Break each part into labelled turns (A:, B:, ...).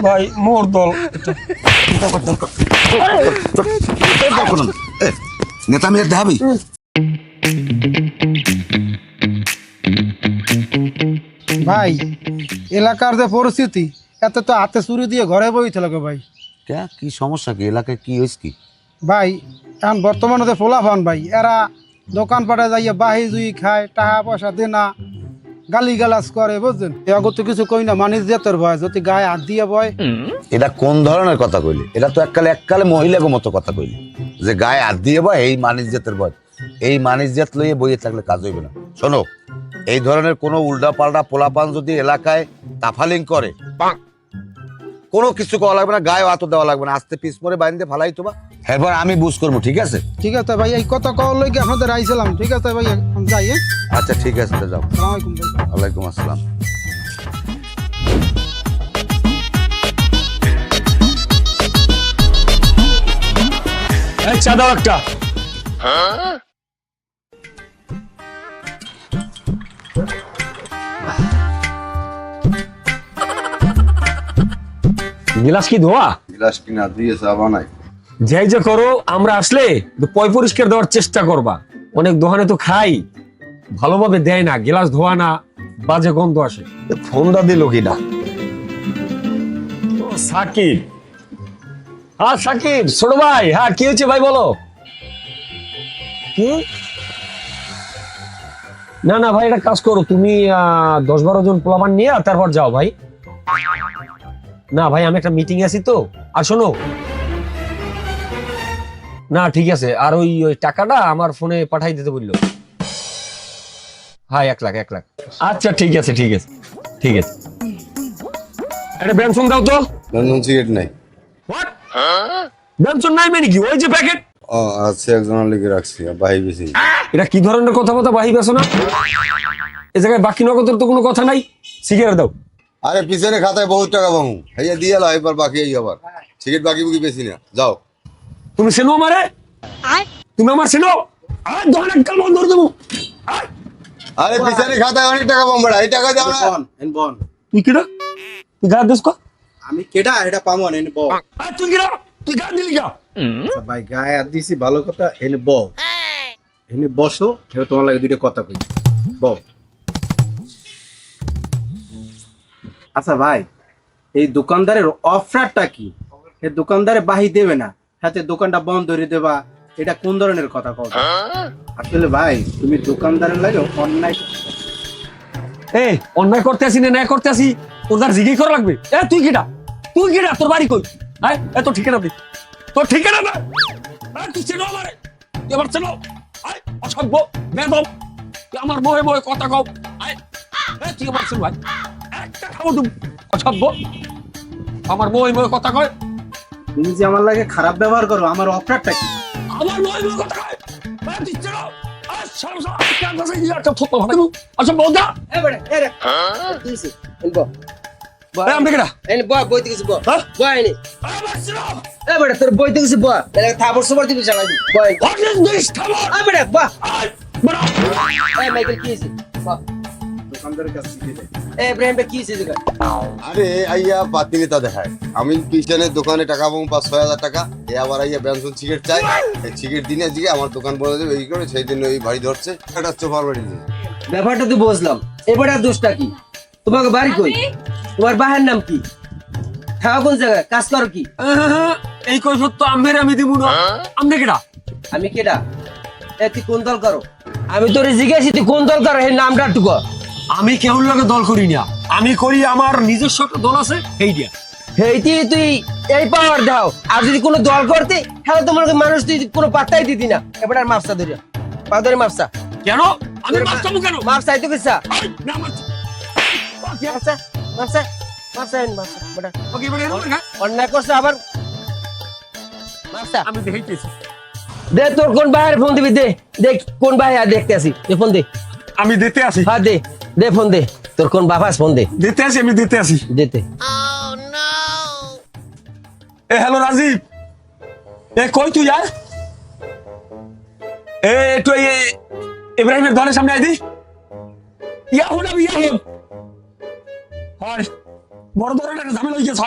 A: ভাই মোর দল
B: নেতা মেয়ের দেখাবি?
C: ভাই এলাকার যে পরিস্থিতি এত তো হাতে চুরি দিয়ে ঘরে বই থাকে ভাই।
B: কি সমস্যা, কি এলাকায় কি হয়েছে কি?
C: ভাই এখন বর্তমানে যে ফোলাফান ভাই এরা দোকানপাটে যাইয়া বাহি জুই খায়, টাকা পয়সা দে না, গালি গালাজ করে বুঝছেন। এগো তো কিছু কই না, মানুষ যেতের ভয় যদি গায়ে হাত দিয়ে বয়।
B: এটা কোন ধরনের কথা কইলি? এটা তো এককালে মহিলাকে মতো কথা কইলি, যে গায়ে হাত দিয়ে বয় এই মানিজ্জাতের বয়। এই মানিজ্জাত লইয়ে বইয়ে থাকলে কাজ হইবে না। শোনো, এই ধরনের কোনো উল্টা পাল্টা পোলাপান যদি এলাকায় তাফালিং করে, কোনো কিছু করা লাগবে না, গায়ে হাতও দেওয়া লাগবে না, আস্তে পিস করে বাইন্দে ফালাই তোবা, এরপর আমি বুঝ করবো। ঠিক আছে?
C: ঠিক আছে ভাই, এই কথা কওয়ার লইগে আপনাদের আইছিলাম। ঠিক আছে ভাই, আমি যাই।
B: আচ্ছা ঠিক আছে, যাও।
C: আসসালামু আলাইকুম ভাই।
B: ওয়ালাইকুম আসসালাম।
A: চা দাও একটা। গিলাস কি ধোয়া?
D: গিলাস কিনা দিয়ে চা বানাই।
A: যাই যে করো, আমরা আসলে পয় পরিষ্কার দেওয়ার চেষ্টা করবা। অনেক দোকানে তো খাই, ভালোভাবে দেয় না, গিলাস ধোয়া না, বাজে গন্ধ আসে।
B: ফোনটা দিল কিনা?
A: ও সাকিব। হ্যাঁ সাকিব, ছোট ভাই। হ্যাঁ কি হয়েছে ভাই বলো। কি? না না ভাই, একটা কাজ করো, তুমি 10-12 জন পোলাপান নিয়ে তারপর যাও ভাই। না ভাই, আমি একটা মিটিং আছি তো। আর শোনো না, ঠিক আছে, আর ওই টাকাটা আমার ফোনে পাঠাই দিতে বললো। হ্যাঁ 1 লাখ। আচ্ছা ঠিক আছে ঠিক আছে ঠিক আছে। একটা বেনসন দাও তো।
D: লন্ডন সিগারেট নাই।
A: হোয়াট? বেনসন নাই মানে কি? ওই যে প্যাকেট।
D: ও আছে, একজনের লিখে রাখছি, বাহি বেশি।
A: এটা কি ধরনের কথা বাহি বেছো না? এ জায়গায় বাকি নগদের তো কোনো কথা নাই। সিগারেট দাও।
D: আরে পিছনে খাতায় বহুত টাকা পাবো, হাইয়া দিয়ে এলো, এবার বাকি এই আবার সিগারেট বাকি বুকি বেশি না। যাও।
A: তুমি চেনো আমারে? তুমি আমার চেনো? আর দোকান একদম বন্ধ করে দেবো।
D: আরে পিছনে খাতায় অনেক টাকা পাবো, এই টাকা দাও না।
A: তুই কিরা? তুই গা দিস কো?
C: আমি কেডা এটা পামো না, এনে বল।
A: তুই কিরা? তুই গা দিলি গা?
C: ভাই গায়ে হাত দিছি, ভালো কথা। এনে বল, এনে বসো, এবার তোমার লাগে দুইটা কথা কই। বল। আচ্ছা ভাই, এই দোকানদারের অফারটা কি? এই দোকানদারে বাহি দেবে না, সাথে দোকানটা বন্ধ করে দেবা, এটা কোন ধরনের কথা কও? আসলে ভাই তুমি দোকানদারের লাগে অন্যায়।
A: এই অন্যায় করতে আসি না ন্যায় করতে আসি, ওদের জিজ্ঞেস করা লাগবে। তুই কিটা? তুই কিটা? তোর বাড়ি কই? তোর ঠিকানা দে। তোর ঠিকানা না? তুই চেনো আমারে? তুই আমার চেনো? অসভ্য বেদম, তুই আমার বয়ে কথা কও। তুই আমার চেনো ভাই? একটা খাবো তুমি। অসভ্য, আমার বয়ে কথা কয়।
C: তুমি যে আমার লাগে খারাপ ব্যবহার করো, আমার অফারটা কি?
A: আমার বয়ে কথা কয়। তুই চেনো? আচ্ছা বলতা আমি কেটা?
E: তোর বই থেকে থাপড় সবার দিবি চালাই মাইকেল কি
C: দোকানদারের কাছে দিয়ে দেয়।
E: ইব্রাহিম কি
D: আরে আইয়া বাতি নেতা দেখায়, আমি পিছনে দোকানে টাকা পাবো 5-6 হাজার টাকা, এ আবার আইয়া বেনসন সিগারেট চাই। এই সিগারেট দিনে জিগে আমার দোকান বলে দেবে, এই করে সেই দিন ওই ভারী ধরছে। এটা চোফার বাড়ি নিয়ে
E: ব্যাপারটা তো বুঝলাম, এবারে আর দোষটা কি? তোমাকে বাড়ি কই? তোমার বাহের নাম কি? থাকা কোন জায়গায়? কাজ করো কি?
A: এই কৈফত তো আমি দিব না। আমি কেটা?
E: আমি কেডা? তুই কোন দল করো? আমি তোরে জিজ্ঞাসি তুই কোন দল করো, এই নামটা টুকু।
A: আমি কেউর লগে দল করি না, আমি করি আমার নিজস্ব একটা দল আছে এইটা।
E: হেইতি তুই এই পাওয়ার দাও, আর যদি কোনো দল করতে তাহলে তোমার মানুষ তুই কোনো পাত্তাই দিতি না। এবার আর মাপসা ধরে পা ধরে মাপসা।
A: কেন? আমি মাপসামু কেন?
E: মাপসাই তো কিসা?
A: না মাপসা।
E: মাপসা মাপসা মাপসা মাপসা বড়া
A: ওকে বড় এরকম না।
E: অন্যায় করছে আবার মাপসা।
A: আমি দেখাইতেছি।
E: দে তোর কোন ভাইয়ের ফোন দিবি, দে দেখ কোন ভাই আর দেখতে আসি, দে ফোন দে।
A: আমি দিতে আসি।
E: হ্যাঁ দে দে ফোন দে, তোর কোন বাবাস ফোন দে।
A: দিতে আসি, আমি দিতে আসি।
E: দিতে
A: হ্যালো রাজীব, কই তুই আর? একটু ইব্রাহিমের দলের সামনে আইদি। ইয়াহুন। হয় বড় ধরনের একটা ঝামেলা হয়ে গেছে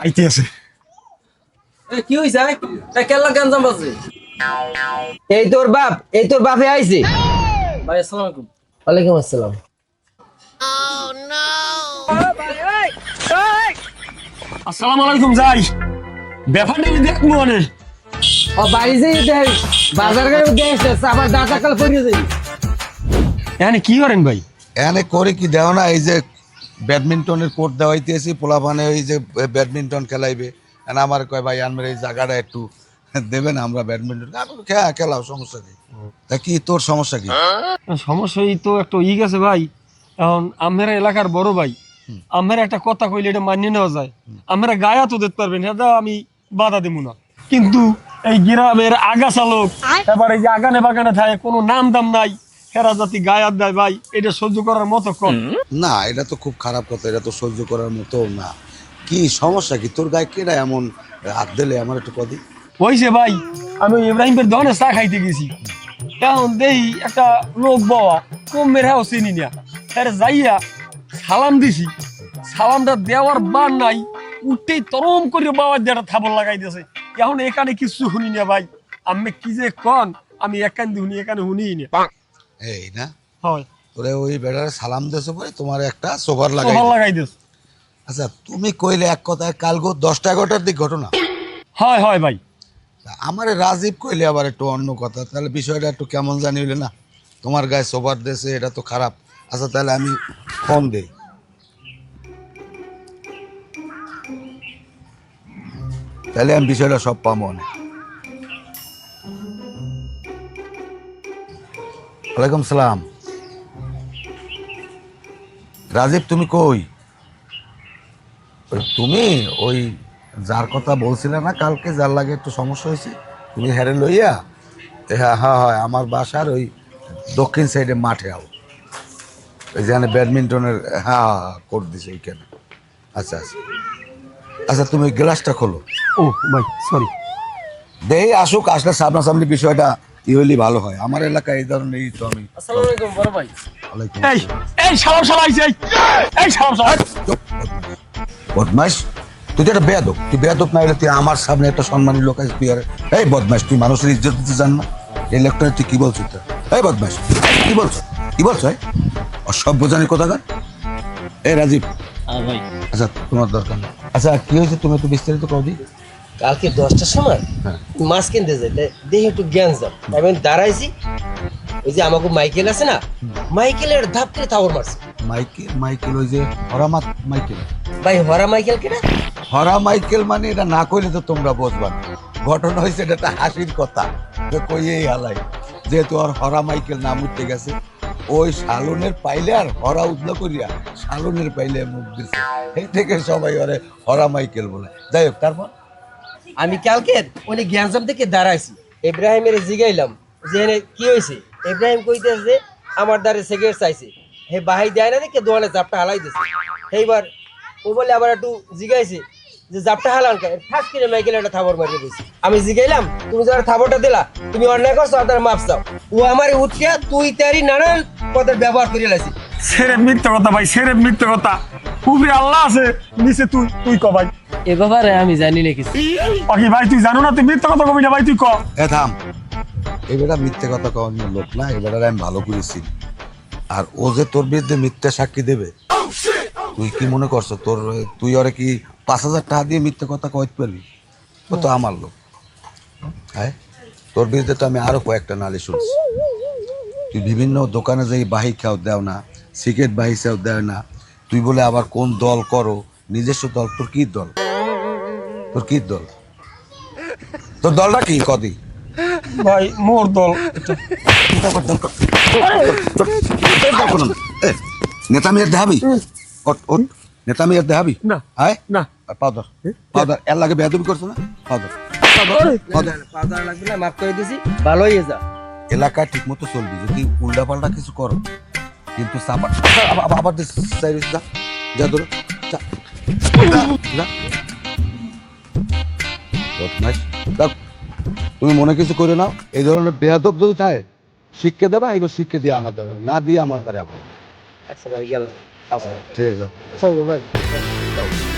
A: আইতে আছে।
E: কি হইছে কেলা গঞ্জাম বাজে? এই তোর বাপে আইছে। ভাই আসসালামু আলাইকুম। ওয়ালাইকুম আসসালাম।
A: আসসালামু আলাইকুম। যাই ব্যাপারটা আমি দেখবো মানে
E: ও বাড়ি যাই দেখ বাজার করে দেখ আবার দাঁতা কাল পড়িয়ে যাই।
A: এখানে কি করেন ভাই?
B: এখানে করে কি দেও না, এই যে ব্যাডমিন্টনের কোর্ট দেওয়াইতেছি, পোলাপানে ওই যে ব্যাডমিন্টন খেলাইবে। আর আমার কয় ভাই আমার এই জায়গাটা একটু দেবেন, আমরা ব্যাডমিন্টন খেলাও, সমস্যা নেই। তা কি তোর সমস্যা কি?
A: সমস্যা এই তো একটা গেছে ভাই। এখন আমরা এলাকার বড় ভাই, আমরা একটা কথা কইলে এটা মানিয়ে নেওয়া যায়। আমরা গায়া তো দিতে পারবেন, এটা আমি বাধা দেবো না। কিন্তু এই গ্রামের আগা চালক এবার এই যে আগানে বাগানে থাকে কোনো নাম দাম নাই, হেরা জাতি গায়াত দেয় ভাই, এটা সহ্য করার মতো কম।
B: না, এটা তো খুব খারাপ কথা, এটা তো সহ্য করার মতো না। কি সমস্যা কি তোর? গায়ে কেরা এমন হাত দিলে আমার একটু কদি
A: হয়েছে ভাই, আমি ইব্রাহিমের দোকানে চা খাইতে গেছি। এখন দেই একটা লোক বাবা কম মেরাও চিনি না, হ্যাঁ যাইয়া সালাম দিছি। সালামটা দেওয়ার বার নাই, উঠতেই তরম করে বাবার দিয়ে একটা থাবল লাগাই দিয়েছে। এখন এখানে কিছু শুনি না ভাই, আমি কি যে কন, আমি এখান দিয়ে শুনি, এখানে শুনি না।
B: এই না
A: হয়
B: তোরে ওই বেড়ার সালাম দেছো পরে তোমার একটা সোফার
A: লাগাই দিয়েছে।
B: আচ্ছা তুমি কইলে এক কথায় কালগো 10টা-11টার দিক ঘটনা।
A: হয় হয় ভাই।
B: আমার রাজীব কইলে আবার একটু অন্য কথা, তাহলে বিষয়টা একটু কেমন জানি হইলে না। তোমার গায়ে সোফার দেশে এটা তো খারাপ। আচ্ছা তাহলে আমি ফোন দেই। তাহলে আমি বিষয়টা সব পাবো অনেক। ওয়ালাইকুম সালাম। রাজীব তুমি কই? তুমি ওই যার কথা বলছিলে না কালকে, যার লাগে একটু সমস্যা হয়েছে, তুমি হেরে লইয়া হ্যাঁ হ্যাঁ হয় আমার বাসার ওই দক্ষিণ সাইডে মাঠে আও, ওই যেখানে ব্যাডমিন্টনের হ্যাঁ কোর্ট দিছে ওইখানে। আচ্ছা আচ্ছা আচ্ছা তুমি গ্লাসটা খোলো।
A: ও ভাই সরি।
B: দেই আসুক, আসলে সামনাসামনি বিষয়টা ই হইলে ভালো হয়। আমার এলাকায় এই ধরনের এই তো আমি।
E: আসসালামু আলাইকুম বড় ভাই।
B: ওয়ালাইকুম
A: এই এই সালাম সালাইছে, এই সালাম সালাই।
B: বদমাইশ, তুই তো একটা বেয়াদব। তুই বেয়াদব না হলে তুই আমার সামনে একটা সম্মানী লোক আছে, তুই আর এই বদমাইশ, তুই মানুষের ইজ্জত দিতে জান না। এই লোকটা তুই কি বলছিস? এই বদমাইশ কি বলছো? কি বলছো? অসভ্য জানি কোথাকার। এই রাজীব
E: ভাই
B: আচ্ছা তোমার দরকার নেই। আচ্ছা কি হয়েছে তুমি একটু বিস্তারিত কও দি।
E: কালকে 10টার সময় মাছ কিনতে যাই, দেখে একটু জ্ঞান যাম, আমি দাঁড়াইছি। ওই যে আমাকে মাইকেল আছে না, মাইকেলের ধাপ করে থাবর মারছে।
B: মাইকেল? মাইকেল ওই যে হরামাত মাইকেল?
E: ভাই হরা মাইকেল কেনা?
B: হরা মাইকেল মানে এটা না কইলে তো তোমরা বুঝবা না। ঘটনা হয়েছে এটা একটা হাসির কথা, তো কইয়েই হালাই। যেহেতু আর হরা মাইকেল নাম উঠতে গেছে, ওই শালনের পাইলে আর হরা উদ্লা করিয়া শালনের পাইলে মুখ দিছে, এই থেকে সবাই ওরে হরা মাইকেল বলে। যাই হোক, তারপর
E: আমি কালকে ওই জ্ঞানজাম থেকে দাঁড়াইছি, ইব্রাহিমের জিগাইলাম যে এনে কি হয়েছে। ইব্রাহিম কইতেছে আমার দ্বারে সিগারেট চাইছে, হে বাহাই দেয় না দেখে দোয়ানে জাপটা হালাই দিছে। এইবার ও বলে আবার একটু জিগাইছে যে জাপটা হালান কে, ঠাস করে মাইকেল একটা থাবর মারিয়ে দিয়েছে। আমি জিগাইলাম তুমি যারা থাবরটা দিলা তুমি অন্যায় করছো, আর তার মাপ চাও। ও আমার উঠকে তুই তারি নানান পদের ব্যবহার করে লাইছি।
A: সেরে মিথ্যে কথা ভাই, সেরে মিথ্যে কথা। উপরে আল্লাহ আছে, নিচে তুই, তুই ক ভাই।
E: এ ব্যাপারে আমি জানি না কিছু।
A: বাকি ভাই তুই জানো না, তুই মিথ্যে কথা কবি না ভাই, তুই ক।
B: এ থাম, এবারে মিথ্যে কথা কওয়ার লোক না, এবারে আমি ভালো করেছি। আর ও যে তোর বিরুদ্ধে মিথ্যে সাক্ষী দেবে, তুই কি মনে করছো তোর তুই ওরে কি 5,000 টাকা দিয়ে মিথ্যে কথা কইতে পারবি? ও তো আমার লোক। হ্যাঁ, তোর বিরুদ্ধে তো আমি আরো কয়েকটা নালিশ শুনছি। তুই বিভিন্ন দোকানে যাই বাহি খাও দেও না, সিগারেট বাহি খাও দেও না। তুই বলে আবার কোন দল করো, নিজস্ব দল। তোর কি দল? তোর কি দল? তোর দলটা কি কদি?
A: ভাই মোর দল।
B: নেতা মেয়ের দেখাবি? নেতা মেয়ের দেখাবি
A: না।
B: আয়
A: না
B: পাউডার পাউডার এর লাগে বেয়াদবি করছো না? পাউডার
E: পাউডার লাগবে না, মাফ করে দিছি, ভালো হয়ে যা।
B: এলাকা ঠিক মতো চলবি, যদি উল্টা পাল্টা কিছু করো কিন্তু আবার যা ধরো তুমি মনে কিছু করে নাও। এই ধরনের বেয়াদব যদি চায় শিক্ষা দেবা, এগুলো শিক্ষা দিয়ে আমার দেবে না, দিয়ে আমার দ্বারা
E: আচ্ছা ভাই গেল
D: ঠিক আছে
E: ভাই